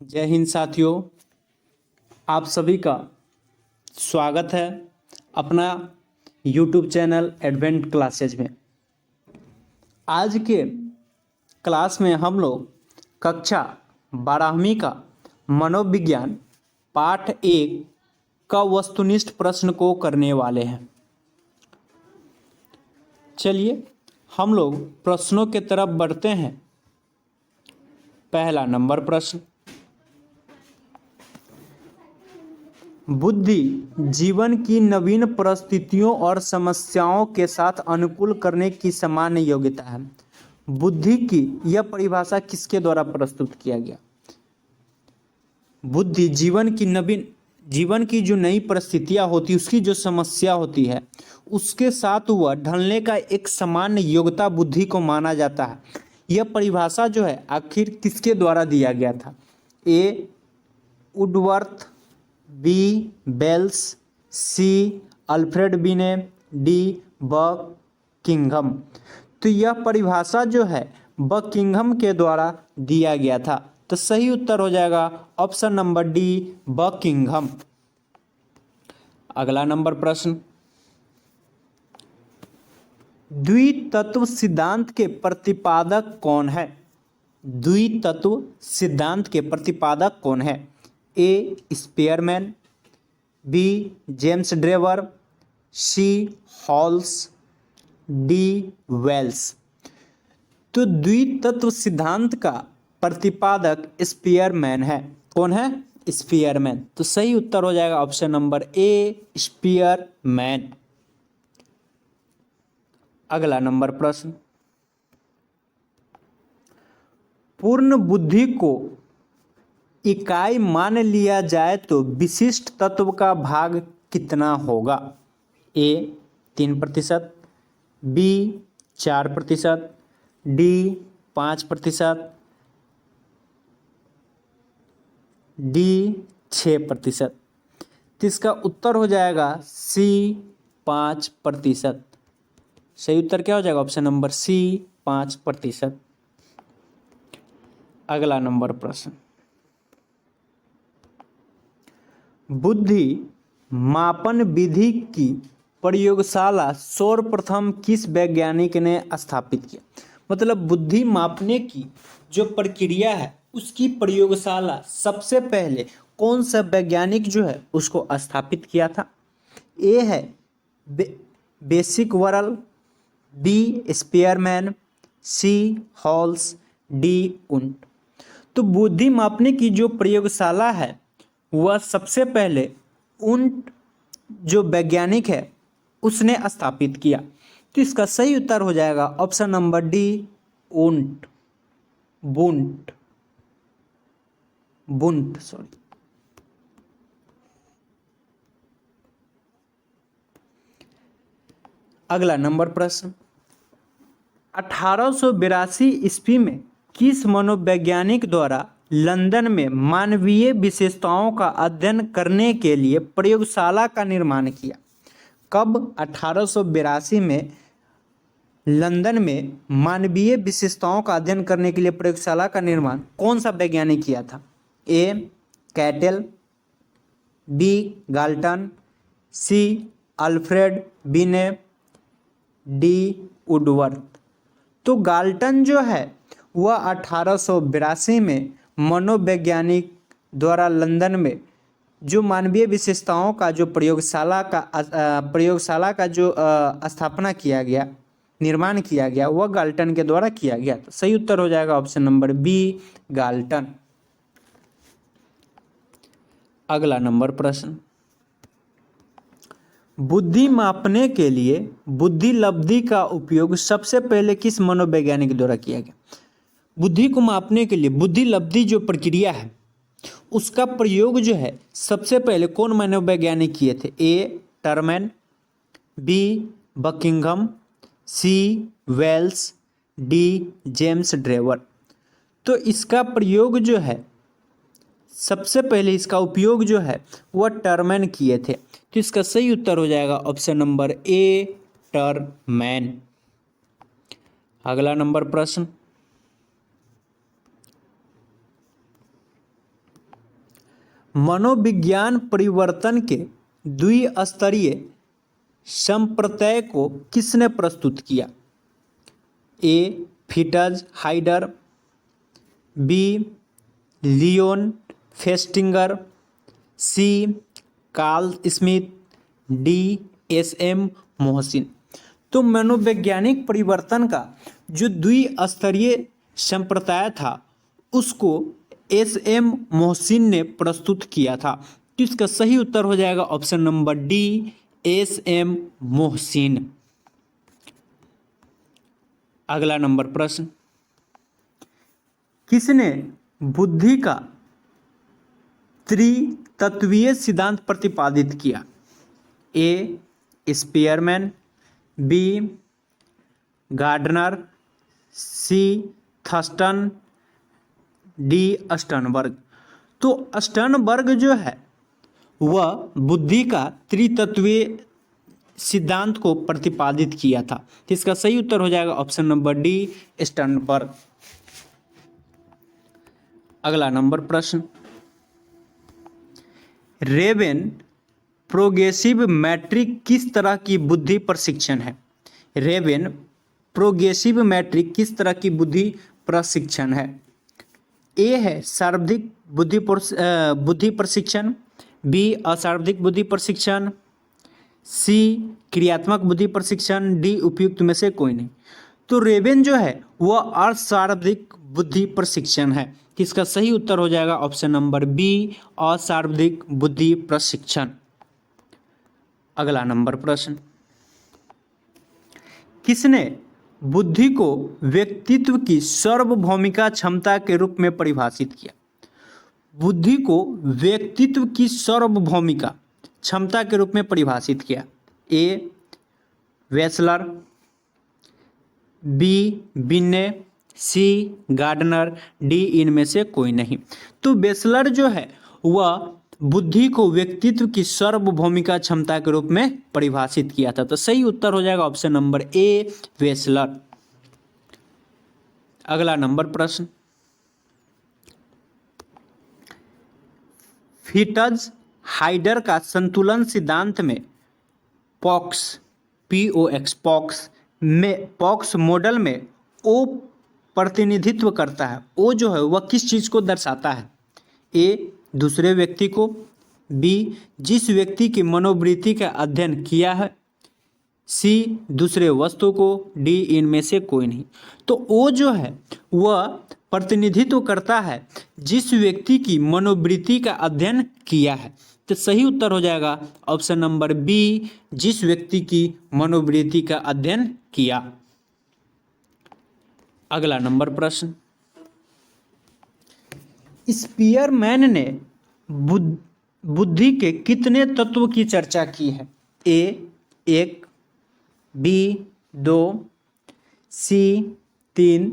जय हिंद साथियों। आप सभी का स्वागत है अपना YouTube चैनल एडवेंट क्लासेज में। आज के क्लास में हम लोग कक्षा 12वीं का मनोविज्ञान पाठ 1 का वस्तुनिष्ठ प्रश्न को करने वाले हैं। चलिए हम लोग प्रश्नों के तरफ बढ़ते हैं। पहला नंबर प्रश्न, बुद्धि जीवन की नवीन परिस्थितियों और समस्याओं के साथ अनुकूल करने की सामान्य योग्यता है। बुद्धि की यह परिभाषा किसके द्वारा प्रस्तुत किया गया? बुद्धि जीवन की जो नई परिस्थितियां होती, उसकी जो समस्या होती है, उसके साथ वह ढलने का एक सामान्य योग्यता बुद्धि को माना जाता है। यह परिभाषा जो है आखिर किसके द्वारा दिया गया था? ए वुडवर्थ, बी बेल्स, सी अल्फ्रेड बिने, डी बकिंघम। तो यह परिभाषा जो है बकिंघम के द्वारा दिया गया था। तो सही उत्तर हो जाएगा ऑप्शन नंबर डी, बकिंघम। अगला नंबर प्रश्न, द्वितत्व सिद्धांत के प्रतिपादक कौन है? द्वितत्व सिद्धांत के प्रतिपादक कौन है? ए स्पेयरमैन, बी जेम्स ड्रेवर, सी हॉल्स, डी वेल्स। तो द्वितत्व सिद्धांत का प्रतिपादक स्पेयरमैन है। कौन है? स्पेयरमैन। तो सही उत्तर हो जाएगा ऑप्शन नंबर ए, स्पेयरमैन। अगला नंबर प्रश्न, पूर्ण बुद्धि को इकाई मान लिया जाए तो विशिष्ट तत्व का भाग कितना होगा? ए 3%, बी 4%, डी 5%, डी 6%। तो इसका उत्तर हो जाएगा सी 5%। सही उत्तर क्या हो जाएगा? Option number C 5%। अगला नंबर प्रश्न, बुद्धि मापन विधि की प्रयोगशाला सर्वप्रथम किस वैज्ञानिक ने स्थापित किया? मतलब बुद्धि मापने की जो प्रक्रिया है उसकी प्रयोगशाला सबसे पहले कौन सा वैज्ञानिक जो है उसको स्थापित किया था? ए है बेसिक वरल, बी स्पेयरमैन, सी हॉल्स, डी उंट। तो बुद्धि मापने की जो प्रयोगशाला है वह सबसे पहले उंट जो वैज्ञानिक है उसने स्थापित किया। तो इसका सही उत्तर हो जाएगा ऑप्शन नंबर डी, उंट, बुंट सॉरी। अगला नंबर प्रश्न, 1882 ईस्वी में किस मनोवैज्ञानिक द्वारा लंदन में मानवीय विशेषताओं का अध्ययन करने के लिए प्रयोगशाला का निर्माण किया? कब 1882 में लंदन में मानवीय विशेषताओं का अध्ययन करने के लिए प्रयोगशाला का निर्माण कौन सा वैज्ञानिक किया था? ए कैटेल, बी गाल्टन, सी अल्फ्रेड बिने, डी वुडवर्थ। तो गाल्टन जो है वह 1882 में मनोवैज्ञानिक द्वारा लंदन में जो मानवीय विशेषताओं का जो प्रयोगशाला का जो स्थापना किया गया, निर्माण किया गया, वह गाल्टन के द्वारा किया गया। तो सही उत्तर हो जाएगा ऑप्शन नंबर बी, गाल्टन। अगला नंबर प्रश्न, बुद्धि मापने के लिए बुद्धि लब्धि का उपयोग सबसे पहले किस मनोवैज्ञानिक द्वारा किया गया? बुद्धि को मापने के लिए बुद्धि लब्धि जो प्रक्रिया है उसका प्रयोग जो है सबसे पहले कौन मनोवैज्ञानिक किए थे? ए टर्मैन, बी बकिंघम, सी वेल्स, डी जेम्स ड्रेवर। तो इसका प्रयोग जो है सबसे पहले इसका उपयोग जो है वह टर्मैन किए थे। तो इसका सही उत्तर हो जाएगा ऑप्शन नंबर ए, टर्मैन। अगला नंबर प्रश्न, मनोविज्ञान परिवर्तन के द्विस्तरीय संप्रत्यय को किसने प्रस्तुत किया? A Fritz Heider, B Leon Festinger, C Carl Smith, D S M Mohsin. तो मनोवैज्ञानिक परिवर्तन का जो द्विस्तरीय संप्रदाय था उसको एस एम मोहसिन ने प्रस्तुत किया था। तो इसका सही उत्तर हो जाएगा option number D, S M Mohsin. अगला नंबर प्रश्न, किसने बुद्धि का त्रितत्वीय सिद्धांत प्रतिपादित किया? ए स्पीयरमैन, बी गार्डनर, सी थर्स्टन, डी स्टर्नबर्ग। तो स्टर्नबर्ग जो है वह बुद्धि का त्रितत्वीय सिद्धांत को प्रतिपादित किया था। तो इसका सही उत्तर हो जाएगा ऑप्शन नंबर डी, स्टर्नबर्ग। अगला नंबर प्रश्न, रेवेन प्रोग्रेसिव मैट्रिक किस तरह की बुद्धि प्रशिक्षण है? रेवेन प्रोग्रेसिव मैट्रिक किस तरह की बुद्धि प्रशिक्षण है? ए है सर्वाधिक बुद्धि प्रशिक्षण, बी असार्वधिक बुद्धि प्रशिक्षण, सी क्रियात्मक बुद्धि प्रशिक्षण, डी उपयुक्त में से कोई नहीं। तो रेवेन जो है वह असार्वधिक बुद्धि प्रशिक्षण है। इसका सही उत्तर हो जाएगा ऑप्शन नंबर बी, असार्वधिक बुद्धि प्रशिक्षण। अगला नंबर प्रश्न, किसने बुद्धि को व्यक्तित्व की सार्वभौमिका क्षमता के रूप में परिभाषित किया? बुद्धि को व्यक्तित्व की सार्वभौमिका क्षमता के रूप में परिभाषित किया। ए वेसलर, बी बिन्ने, सी गार्डनर, डी इनमें से कोई नहीं। तो वेसलर जो है वह बुद्धि को व्यक्तित्व की सार्वभौमिका क्षमता के रूप में परिभाषित किया था। तो सही उत्तर हो जाएगा ऑप्शन नंबर ए, वेसलर। अगला नंबर प्रश्न, फिटज हाइडर का संतुलन सिद्धांत में पॉक्स पॉक्स मॉडल में ओ प्रतिनिधित्व करता है। ओ जो है वह किस चीज को दर्शाता है? ए दूसरे व्यक्ति को, बी जिस व्यक्ति की मनोवृत्ति का अध्ययन किया है, सी दूसरे वस्तु को, डी इनमें से कोई नहीं। तो ओ जो है वह प्रतिनिधित्व करता है जिस व्यक्ति की मनोवृत्ति का अध्ययन किया है। तो सही उत्तर हो जाएगा ऑप्शन नंबर बी, जिस व्यक्ति की मनोवृत्ति का अध्ययन किया। अगला नंबर प्रश्न, स्पीयरमैन ने बुद्धि के कितने तत्वों की चर्चा की है? ए 1, बी 2, सी 3,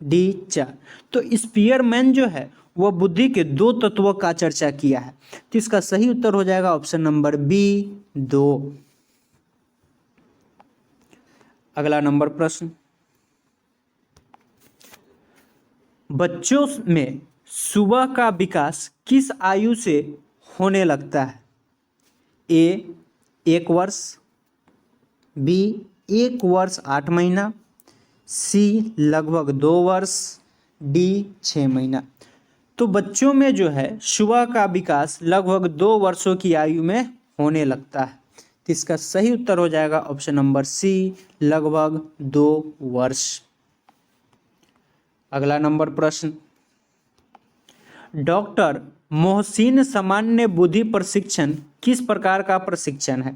डी 4। तो स्पीयरमैन जो है वह बुद्धि के 2 तत्वों का चर्चा किया है। तो इसका सही उत्तर हो जाएगा ऑप्शन नंबर बी 2। अगला नंबर प्रश्न, बच्चों में सुबह का विकास किस आयु से होने लगता है? ए 1 वर्ष, बी 1 वर्ष 8 महीना, सी लगभग 2 वर्ष, डी 6 महीना। तो बच्चों में जो है सुबह का विकास लगभग 2 वर्षों की आयु में होने लगता है। तो इसका सही उत्तर हो जाएगा ऑप्शन नंबर सी, लगभग 2 वर्ष। अगला नंबर प्रश्न, डॉक्टर मोहसिन सामान्य बुद्धि प्रशिक्षण किस प्रकार का प्रशिक्षण है?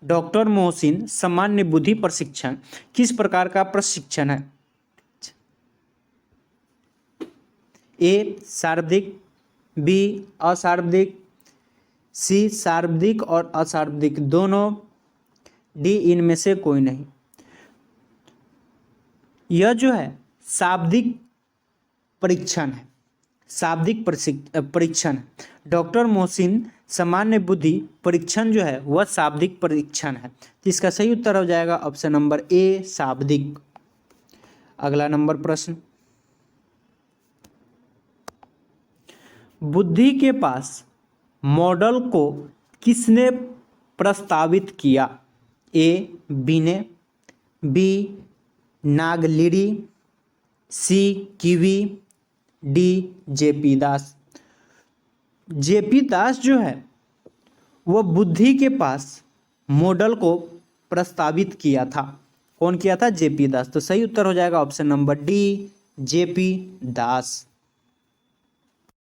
डॉक्टर मोहसिन सामान्य बुद्धि प्रशिक्षण किस प्रकार का प्रशिक्षण है? ए शाब्दिक, बी अशाब्दिक, सी शाब्दिक और अशाब्दिक दोनों, डी इनमें से कोई नहीं। यह जो है शाब्दिक परीक्षण है, शाब्दिक परीक्षण। डॉक्टर मोहसिन सामान्य बुद्धि परीक्षण जो है वह शाब्दिक परीक्षण है। इसका सही उत्तर हो जाएगा ऑप्शन नंबर ए, शाब्दिक। अगला नंबर प्रश्न, बुद्धि के पास मॉडल को किसने प्रस्तावित किया? ए बी ने, बी नागलिरी, सी किवी, डी जेपी दास। जेपी दास जो है वह बुद्धि के पास मॉडल को प्रस्तावित किया था। कौन किया था? जेपी दास। तो सही उत्तर हो जाएगा ऑप्शन नंबर डी, जेपी दास।